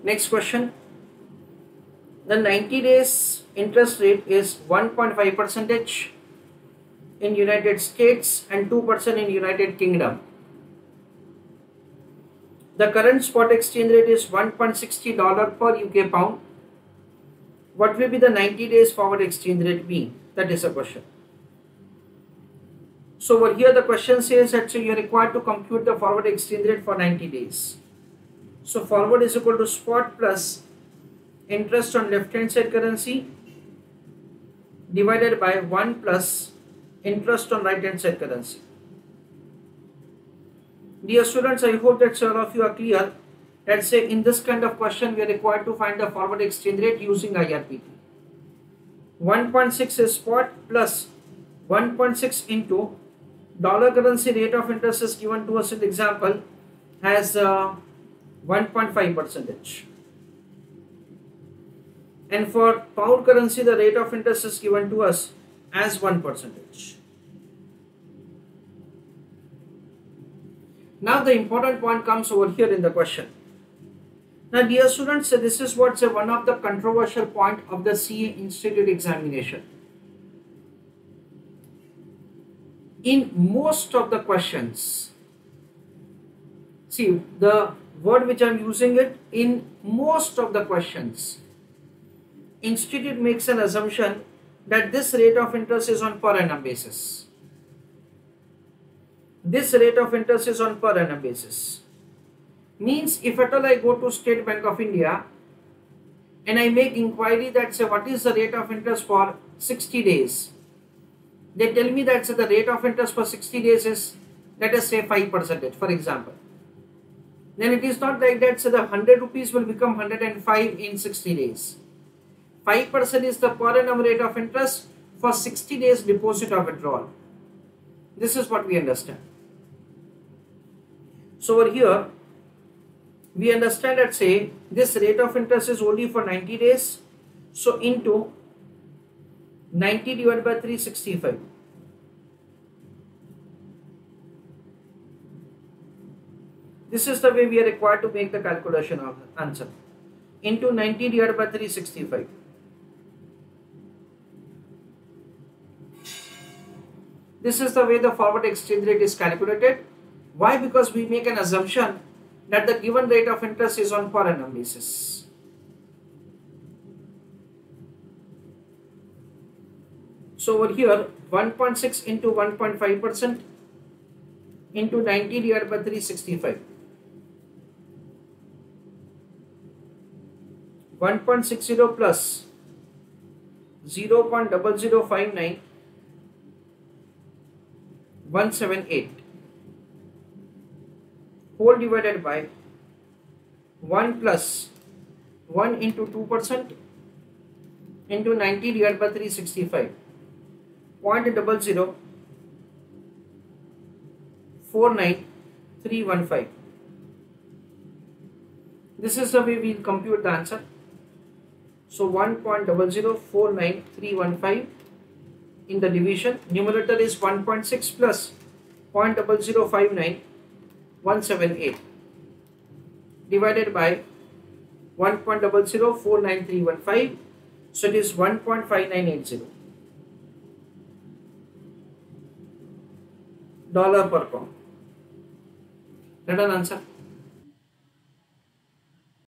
Next question. The 90 days interest rate is 1.5 percentage in United States and 2% in United Kingdom. The current spot exchange rate is $1.60 per UK pound. What will be the 90 days forward exchange rate be? That is a question. So over here the question says that you are required to compute the forward exchange rate for 90 days. So forward is equal to spot plus interest on left hand side currency divided by 1 plus interest on right hand side currency. Dear students, I hope that all of you are clear. Let's say in this kind of question we are required to find the forward exchange rate using IRPT. 1.6 is spot plus 1.6 into dollar currency rate of interest is given to us in the example as 1.5 percentage. And for pound currency the rate of interest is given to us as 1%. Now the important point comes over here in the question. Now dear students, this is what's one of the controversial point of the CA Institute examination. In most of the questions, see the word which I am using it, in most of the questions, Institute makes an assumption that this rate of interest is on per annum basis. This rate of interest is on per annum basis. Means if at all I go to State Bank of India and I make inquiry that say what is the rate of interest for 60 days. They tell me that the rate of interest for 60 days is, let us say 5% for example. Then it is not like that, so the 100 rupees will become 105 in 60 days. 5% is the per annum rate of interest for 60 days deposit or withdrawal. This is what we understand. So over here, we understand that say this rate of interest is only for 90 days. So into 90 divided by 365. This is the way we are required to make the calculation of the answer. Into 90 divided by 365. This is the way the forward exchange rate is calculated. Why? Because we make an assumption that the given rate of interest is on per annum basis. So over here 1.6 into 1.5% into 90 divided by 365. 1.60 plus 0.0059 178 whole divided by 1 plus 1 into 2% into 90 divided by 365. 0.00 49315. This is the way we will compute the answer. So 1.0049315 in the division. Numerator is 1.6 plus 0.0059 178 divided by 1.0049315. So it is 1.5980 dollar per pound. That an answer.